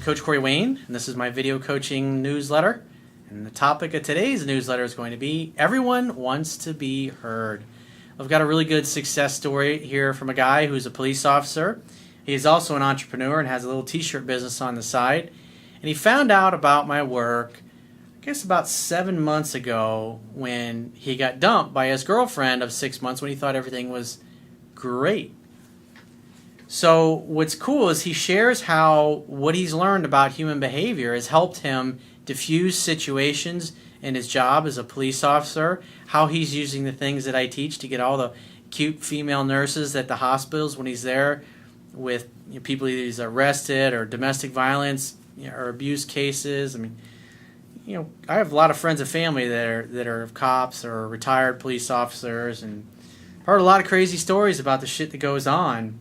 Coach Corey Wayne, and this is my video coaching newsletter. And the topic of today's newsletter is going to be Everyone Wants to Be Heard. I've got a really good success story here from a guy who's a police officer. He's also an entrepreneur and has a little t-shirt business on the side. And he found out about my work, I guess about 7 months ago, when he got dumped by his girlfriend of 6 months when he thought everything was great. So what's cool is he shares how what he's learned about human behavior has helped him diffuse situations in his job as a police officer, how he's using the things that I teach to get all the cute female nurses at the hospitals when he's there with people either he's arrested or domestic violence or abuse cases. I mean, I have a lot of friends and family that are cops or retired police officers, and heard a lot of crazy stories about the shit that goes on.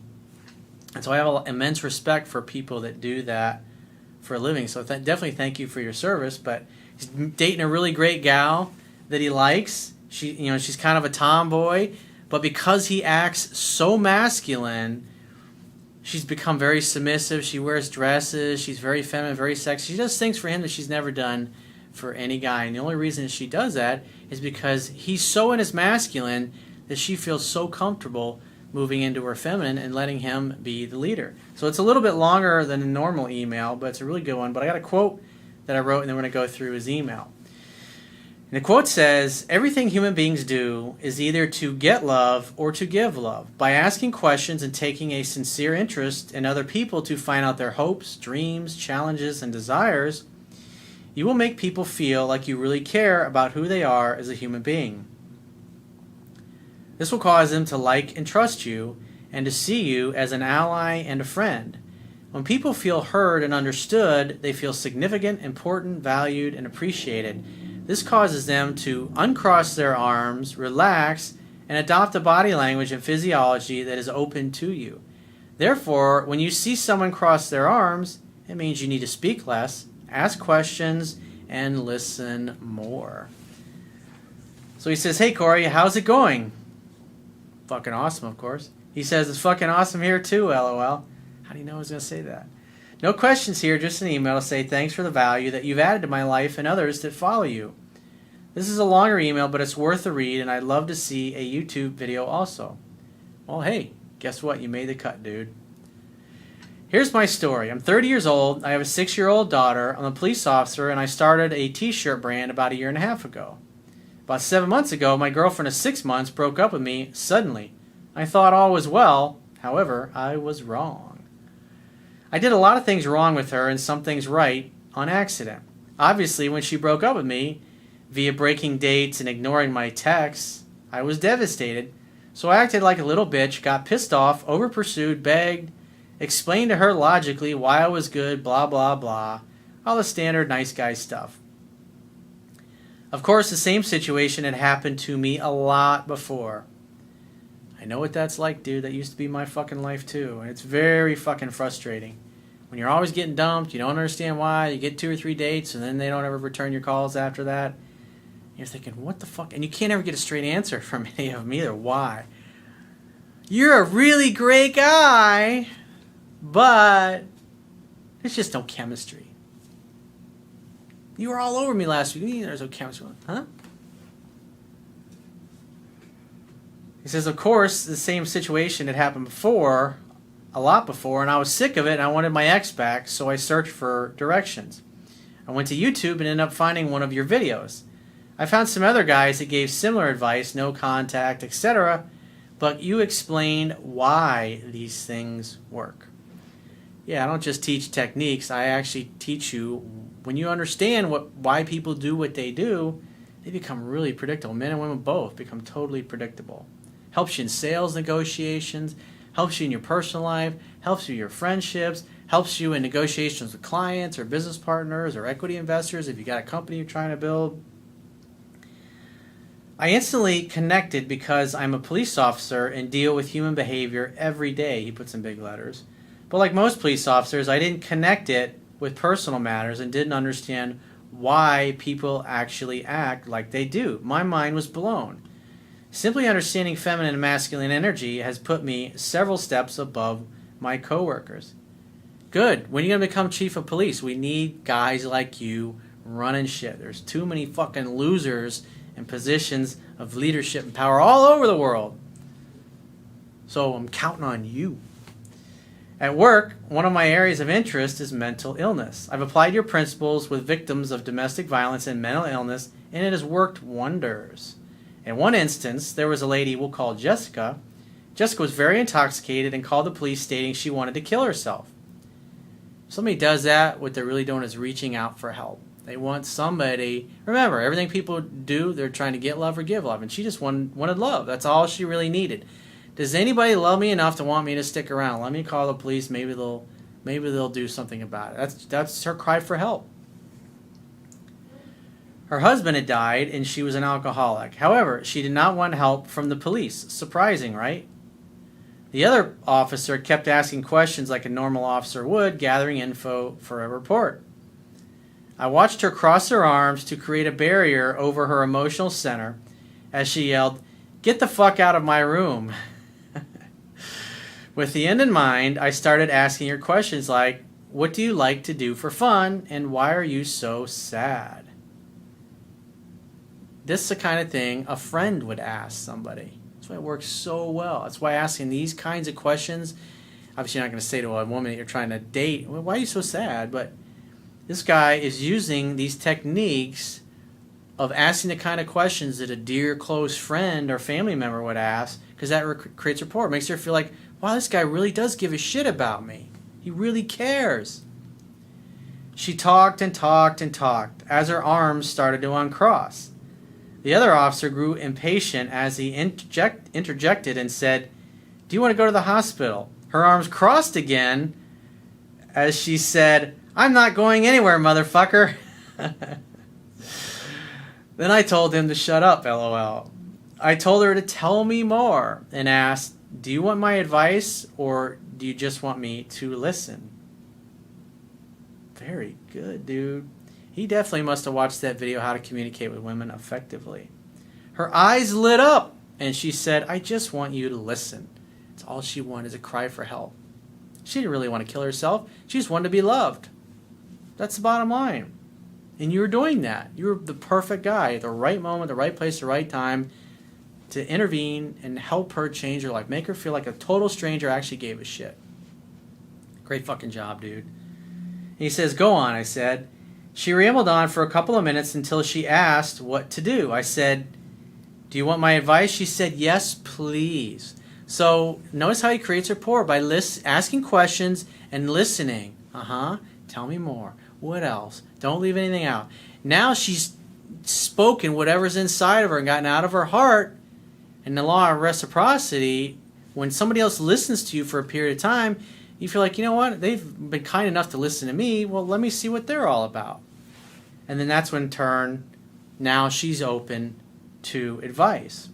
And so I have immense respect for people that do that for a living. So definitely thank you for your service. But he's dating a really great gal that he likes. She's kind of a tomboy, but because he acts so masculine, she's become very submissive. She wears dresses. She's very feminine, very sexy. She does things for him that she's never done for any guy. And the only reason she does that is because he's so in his masculine that she feels so comfortable moving into her feminine and letting him be the leader. So it's a little bit longer than a normal email, but it's a really good one. But I got a quote that I wrote, and then we're going to go through his email. And the quote says, "Everything human beings do is either to get love or to give love. By asking questions and taking a sincere interest in other people to find out their hopes, dreams, challenges, and desires, you will make people feel like you really care about who they are as a human being. This will cause them to like and trust you and to see you as an ally and a friend. When people feel heard and understood, they feel significant, important, valued, and appreciated. This causes them to uncross their arms, relax, and adopt a body language and physiology that is open to you. Therefore, when you see someone cross their arms, it means you need to speak less, ask questions, and listen more." So he says, "Hey Corey, how's it going?" Fucking awesome, of course. He says, "It's fucking awesome here too, LOL. How do you know I was going to say that? No questions here, just an email to say thanks for the value that you've added to my life and others that follow you. This is a longer email, but it's worth a read, and I'd love to see a YouTube video also." Well, hey, guess what? You made the cut, dude. "Here's my story. I'm 30 years old. I have a 6-year-old daughter. I'm a police officer, and I started a t-shirt brand about a year and a half ago. About 7 months ago, my girlfriend of 6 months broke up with me suddenly. I thought all was well. However, I was wrong. I did a lot of things wrong with her and some things right on accident. Obviously, when she broke up with me, via breaking dates and ignoring my texts, I was devastated. So I acted like a little bitch, got pissed off, over-pursued, begged, explained to her logically why I was good, blah, blah, blah. All the standard nice guy stuff. Of course, the same situation had happened to me a lot before. I know what that's like, dude. That used to be my fucking life, too. And it's very fucking frustrating. When you're always getting dumped, you don't understand why, you get 2 or 3 dates, and then they don't ever return your calls after that. You're thinking, what the fuck? And you can't ever get a straight answer from any of them either. Why? You're a really great guy, but there's just no chemistry. You were all over me last week. There's no chemistry. Huh? He says, of course, the same situation had happened before, a lot before, and I was sick of it, and I wanted my ex back, so I searched for directions. I went to YouTube and ended up finding one of your videos. I found some other guys that gave similar advice, no contact, etc., but you explained why these things work. Yeah, I don't just teach techniques. I actually teach you, when you understand why people do what they do, they become really predictable. Men and women both become totally predictable. Helps you in sales negotiations, helps you in your personal life, helps you in your friendships, helps you in negotiations with clients or business partners or equity investors if you got a company you're trying to build. I instantly connected because I'm a police officer and deal with human behavior every day, he puts in big letters. But like most police officers, I didn't connect it with personal matters and didn't understand why people actually act like they do. My mind was blown. Simply understanding feminine and masculine energy has put me several steps above my coworkers. Good. When are you going to become chief of police? We need guys like you running shit. There's too many fucking losers in positions of leadership and power all over the world. So I'm counting on you. At work, one of my areas of interest is mental illness. I've applied your principles with victims of domestic violence and mental illness, and it has worked wonders. In one instance, there was a lady we'll call Jessica. Jessica was very intoxicated and called the police stating she wanted to kill herself. If somebody does that, what they're really doing is reaching out for help. They want somebody. Remember, everything people do, they're trying to get love or give love, and she just wanted love. That's all she really needed. Does anybody love me enough to want me to stick around? Let me call the police. Maybe they'll do something about it. That's her cry for help. Her husband had died, and she was an alcoholic. However, she did not want help from the police. Surprising, right? The other officer kept asking questions like a normal officer would, gathering info for a report. I watched her cross her arms to create a barrier over her emotional center as she yelled, "Get the fuck out of my room." With the end in mind, I started asking her questions like, what do you like to do for fun, and why are you so sad? This is the kind of thing a friend would ask somebody. That's why it works so well. That's why asking these kinds of questions, obviously you're not going to say to a woman that you're trying to date, well, why are you so sad? But this guy is using these techniques of asking the kind of questions that a dear close friend or family member would ask, because that creates rapport. It makes her feel like, wow, this guy really does give a shit about me. He really cares. She talked and talked and talked as her arms started to uncross. The other officer grew impatient as he interjected and said, "Do you want to go to the hospital?" Her arms crossed again as she said, "I'm not going anywhere, motherfucker." Then I told him to shut up, LOL. I told her to tell me more and asked, "Do you want my advice or do you just want me to listen?" Very good, dude. He definitely must have watched that video, How to Communicate with Women Effectively. Her eyes lit up and she said, "I just want you to listen." That's all she wanted, is a cry for help. She didn't really want to kill herself. She just wanted to be loved. That's the bottom line. And you were doing that. You were the perfect guy at the right moment, the right place, the right time to intervene and help her change her life. Make her feel like a total stranger actually gave a shit. Great fucking job, dude. And he says, "Go on," I said. She rambled on for a couple of minutes until she asked what to do. I said, "Do you want my advice?" She said, "Yes, please." So notice how he creates rapport by asking questions and listening. Tell me more. What else? Don't leave anything out. Now she's spoken whatever's inside of her and gotten out of her heart. And the law of reciprocity, when somebody else listens to you for a period of time, you feel like, you know what? They've been kind enough to listen to me. Well, let me see what they're all about. And then that's when turn, now she's open to advice.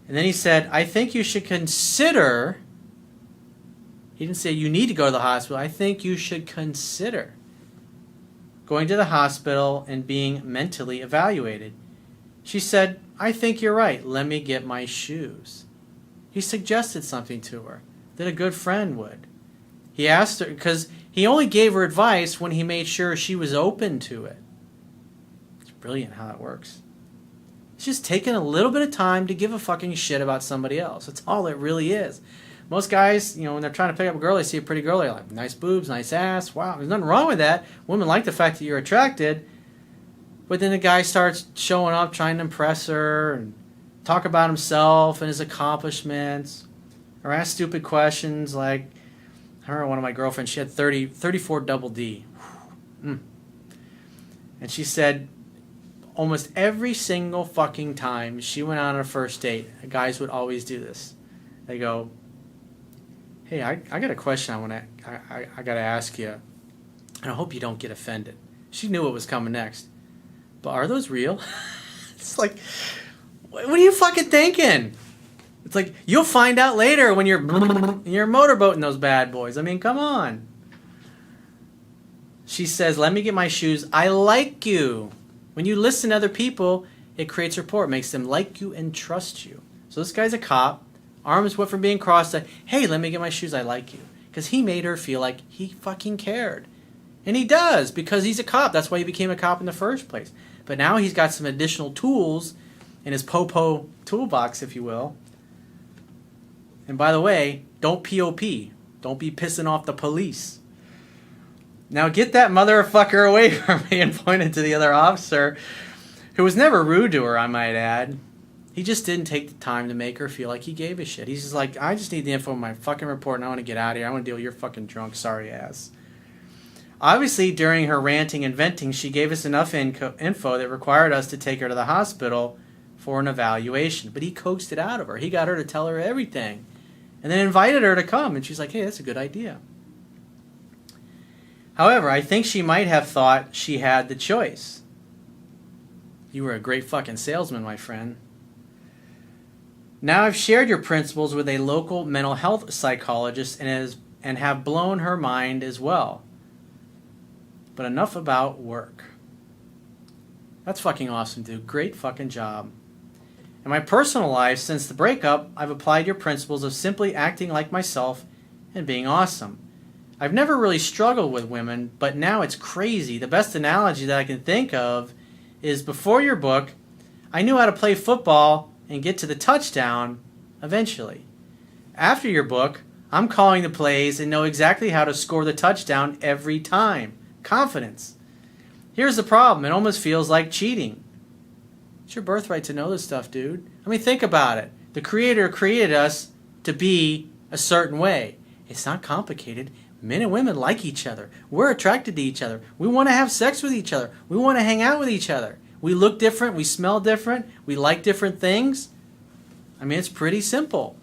And then he said, "I think you should consider," he didn't say you need to go to the hospital, "I think you should consider going to the hospital and being mentally evaluated." She said, "I think you're right. Let me get my shoes." He suggested something to her that a good friend would. He asked her, because he only gave her advice when he made sure she was open to it. It's brilliant how that works. It's just taking a little bit of time to give a fucking shit about somebody else. That's all it really is. Most guys, when they're trying to pick up a girl, they see a pretty girl, they're like, nice boobs, nice ass, wow. There's nothing wrong with that. Women like the fact that you're attracted. But then the guy starts showing up, trying to impress her, and talk about himself and his accomplishments, or ask stupid questions like, I remember one of my girlfriends, she had 34 double D. And she said almost every single fucking time she went on a first date, guys would always do this. They go, "Hey, I got a question I got to ask you, and I hope you don't get offended." She knew what was coming next. "But are those real?" It's like, what are you fucking thinking? It's like, you'll find out later when you're motorboating those bad boys. I mean, come on. She says, "Let me get my shoes. I like you." When you listen to other people, it creates rapport. It makes them like you and trust you. So this guy's a cop. Arms went from being crossed to, "Hey, let me get my shoes. I like you." because he made her feel like he fucking cared. And he does, because he's a cop. That's why he became a cop in the first place. But now he's got some additional tools in his po-po toolbox, if you will. And by the way, don't POP. Don't be pissing off the police. Now get that motherfucker away from me, and pointed to the other officer, who was never rude to her, I might add. He just didn't take the time to make her feel like he gave a shit. He's just like, I just need the info in my fucking report and I want to get out of here. I want to deal with your fucking drunk sorry ass. Obviously, during her ranting and venting, she gave us enough info that required us to take her to the hospital for an evaluation. But he coaxed it out of her. He got her to tell her everything. And then invited her to come. And she's like, hey, that's a good idea. However, I think she might have thought she had the choice. You were a great fucking salesman, my friend. Now I've shared your principles with a local mental health psychologist and have blown her mind as well. But enough about work. That's fucking awesome, dude. Great fucking job. In my personal life, since the breakup, I've applied your principles of simply acting like myself and being awesome. I've never really struggled with women, but now it's crazy. The best analogy that I can think of is before your book, I knew how to play football and get to the touchdown eventually. After your book, I'm calling the plays and know exactly how to score the touchdown every time. Confidence. Here's the problem. It almost feels like cheating. It's your birthright to know this stuff, dude. I mean, think about it. The Creator created us to be a certain way. It's not complicated. Men and women like each other. We're attracted to each other. We want to have sex with each other. We want to hang out with each other. We look different. We smell different. We like different things. I mean, it's pretty simple.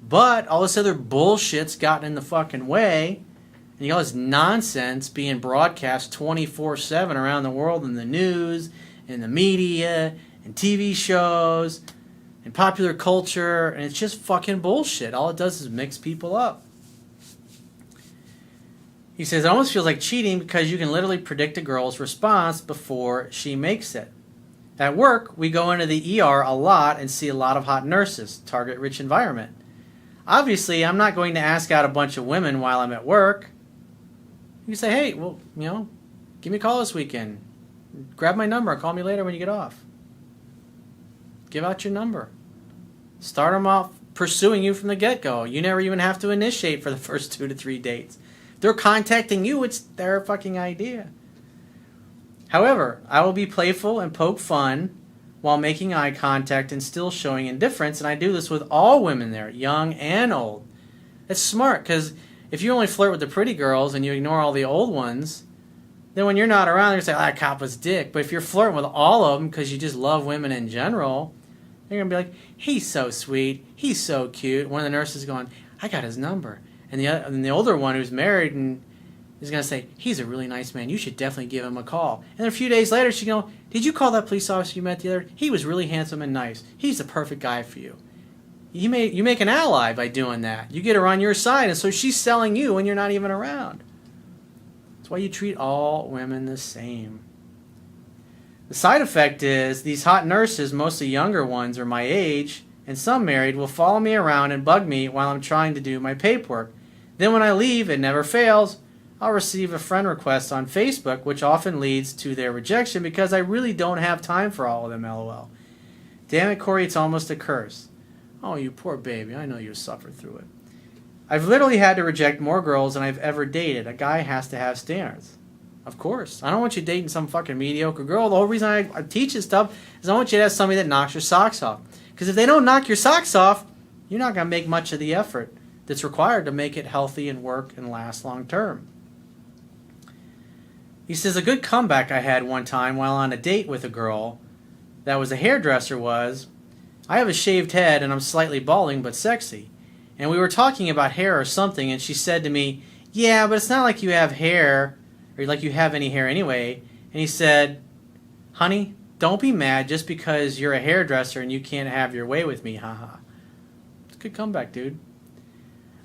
But all this other bullshit's gotten in the fucking way. And you got all this nonsense being broadcast 24/7 around the world in the news, in the media, and TV shows, and popular culture, and it's just fucking bullshit. All it does is mix people up. He says, it almost feels like cheating because you can literally predict a girl's response before she makes it. At work, we go into the ER a lot and see a lot of hot nurses, target-rich environment. Obviously, I'm not going to ask out a bunch of women while I'm at work. You say, hey, well, give me a call this weekend. Grab my number. Call me later when you get off. Give out your number. Start them off pursuing you from the get-go. You never even have to initiate for the first 2 to 3 dates. If they're contacting you, it's their fucking idea. However, I will be playful and poke fun while making eye contact and still showing indifference, and I do this with all women there, young and old. It's smart, because if you only flirt with the pretty girls and you ignore all the old ones, then when you're not around, you're going to say, that cop was dick. But if you're flirting with all of them because you just love women in general, you're going to be like, he's so sweet, he's so cute. One of the nurses is going, I got his number. And the older one who's married and is going to say, he's a really nice man, you should definitely give him a call. And then a few days later, she's going, did you call that police officer you met the other day? He was really handsome and nice. He's the perfect guy for you. You make an ally by doing that. You get her on your side, and so she's selling you when you're not even around. That's why you treat all women the same. The side effect is these hot nurses, mostly younger ones or my age, and some married, will follow me around and bug me while I'm trying to do my paperwork. Then when I leave, it never fails, I'll receive a friend request on Facebook, which often leads to their rejection because I really don't have time for all of them, LOL. Damn it, Corey, it's almost a curse. Oh, you poor baby. I know you suffered through it. I've literally had to reject more girls than I've ever dated. A guy has to have standards. Of course. I don't want you dating some fucking mediocre girl. The whole reason I teach this stuff is I want you to have somebody that knocks your socks off. Because if they don't knock your socks off, you're not going to make much of the effort that's required to make it healthy and work and last long term. He says, a good comeback I had one time while on a date with a girl that was a hairdresser was, I have a shaved head and I'm slightly balding but sexy. And we were talking about hair or something, and she said to me, yeah, but it's not like you have hair, or like you have any hair anyway. And he said, honey, don't be mad just because you're a hairdresser and you can't have your way with me, haha. It's a good comeback, dude.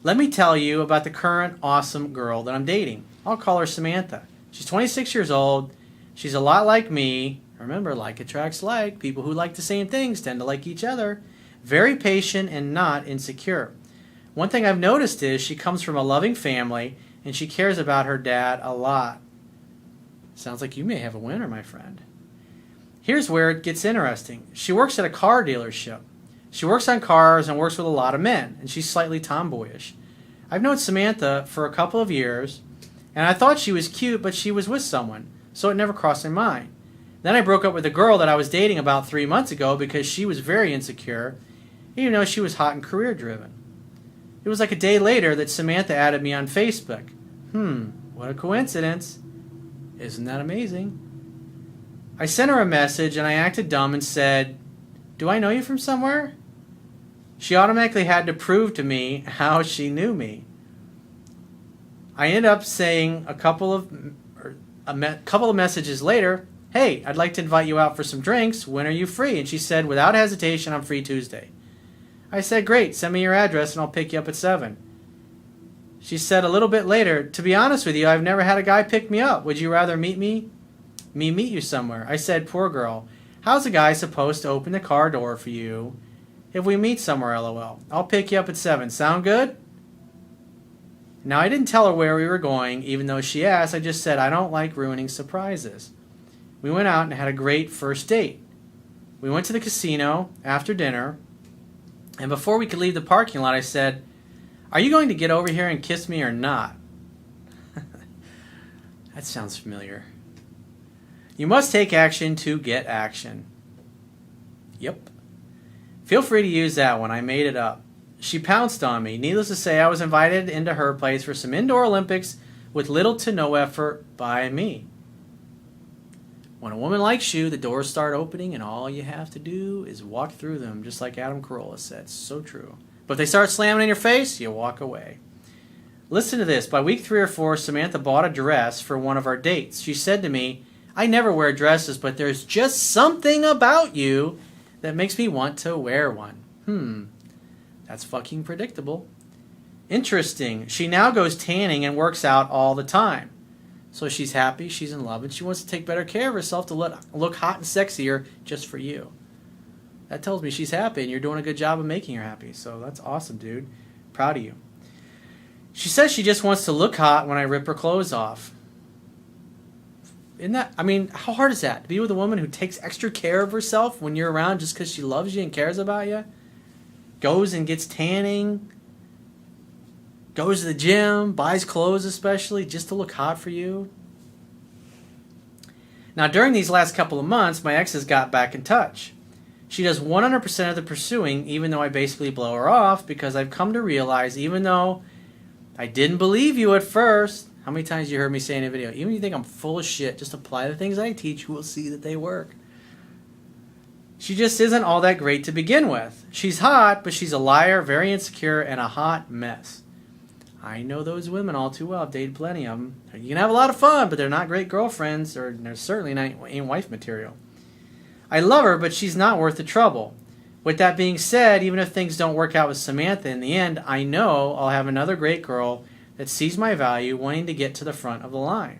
Let me tell you about the current awesome girl that I'm dating. I'll call her Samantha. She's 26 years old. She's a lot like me. Remember, like attracts like. People who like the same things tend to like each other. Very patient and not insecure. One thing I've noticed is she comes from a loving family and she cares about her dad a lot. Sounds like you may have a winner, my friend. Here's where it gets interesting. She works at a car dealership. She works on cars and works with a lot of men, and she's slightly tomboyish. I've known Samantha for a couple of years, and I thought she was cute, but she was with someone, so it never crossed my mind. Then I broke up with a girl that I was dating about 3 months ago because she was very insecure, even though she was hot and career-driven. It was like a day later that Samantha added me on Facebook. What a coincidence. Isn't that amazing? I sent her a message and I acted dumb and said, "Do I know you from somewhere?" She automatically had to prove to me how she knew me. I ended up saying a couple of messages later, "Hey, I'd like to invite you out for some drinks. When are you free?" And she said, without hesitation, "I'm free Tuesday." I said, "Great, send me your address and I'll pick you up at 7. She said a little bit later, "To be honest with you, I've never had a guy pick me up. Would you rather meet you somewhere?" I said, "Poor girl. How's a guy supposed to open the car door for you if we meet somewhere, lol? I'll pick you up at 7. Sound good?" Now, I didn't tell her where we were going, even though she asked. I just said, I don't like ruining surprises. We went out and had a great first date. We went to the casino after dinner, and before we could leave the parking lot, I said, "Are you going to get over here and kiss me or not?" That sounds familiar. You must take action to get action. Yep. Feel free to use that one. I made it up. She pounced on me. Needless to say, I was invited into her place for some indoor Olympics with little to no effort by me. When a woman likes you, the doors start opening and all you have to do is walk through them, just like Adam Carolla said. So true. But if they start slamming in your face, you walk away. Listen to this. By week 3 or 4, Samantha bought a dress for one of our dates. She said to me, "I never wear dresses, but there's just something about you that makes me want to wear one." That's fucking predictable. Interesting. She now goes tanning and works out all the time. So she's happy, she's in love, and she wants to take better care of herself to look hot and sexier just for you. That tells me she's happy, and you're doing a good job of making her happy. So that's awesome, dude. Proud of you. She says she just wants to look hot when I rip her clothes off. Isn't that, how hard is that? To be with a woman who takes extra care of herself when you're around just because she loves you and cares about you? Goes and gets tanning, goes to the gym, buys clothes especially, just to look hot for you. Now, during these last couple of months, my ex has got back in touch. She does 100% of the pursuing, even though I basically blow her off, because I've come to realize, even though I didn't believe you at first, how many times you heard me say in a video, even if you think I'm full of shit, just apply the things I teach, you will see that they work. She just isn't all that great to begin with. She's hot, but she's a liar, very insecure, and a hot mess. I know those women all too well. I've dated plenty of them. You can have a lot of fun, but they're not great girlfriends, or they're certainly not ain't wife material. I love her, but she's not worth the trouble. With that being said, even if things don't work out with Samantha in the end, I know I'll have another great girl that sees my value, wanting to get to the front of the line.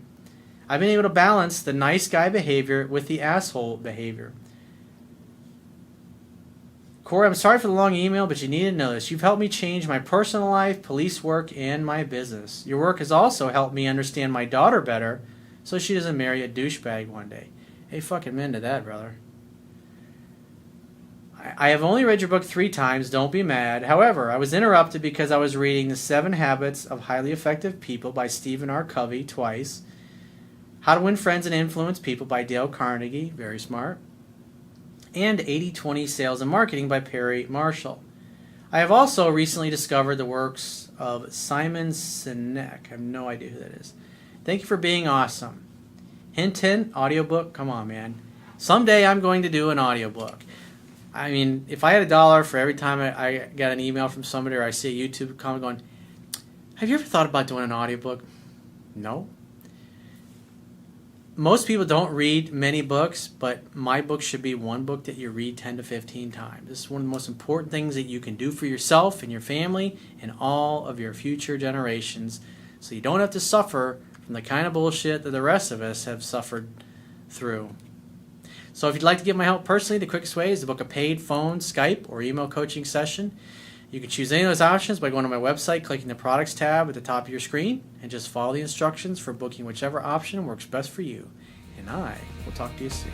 I've been able to balance the nice guy behavior with the asshole behavior. Corey, I'm sorry for the long email, but you need to know this. You've helped me change my personal life, police work, and my business. Your work has also helped me understand my daughter better so she doesn't marry a douchebag one day. Hey, fucking men to that, brother. I have only read your book 3 times. Don't be mad. However, I was interrupted because I was reading The 7 Habits of Highly Effective People by Stephen R. Covey twice. How to Win Friends and Influence People by Dale Carnegie. Very smart. And 80-20 Sales and Marketing by Perry Marshall. I have also recently discovered the works of Simon Sinek. I have no idea who that is. Thank you for being awesome. Hint, hint, audiobook. Come on, man. Someday I'm going to do an audiobook. If I had $1 for every time I got an email from somebody or I see a YouTube comment going, "Have you ever thought about doing an audiobook?" No. Most people don't read many books, but my book should be one book that you read 10 to 15 times. This is one of the most important things that you can do for yourself and your family and all of your future generations, so you don't have to suffer from the kind of bullshit that the rest of us have suffered through. So if you'd like to get my help personally, the quickest way is to book a paid phone, Skype, or email coaching session. You can choose any of those options by going to my website, clicking the Products tab at the top of your screen, and just follow the instructions for booking whichever option works best for you. And I will talk to you soon.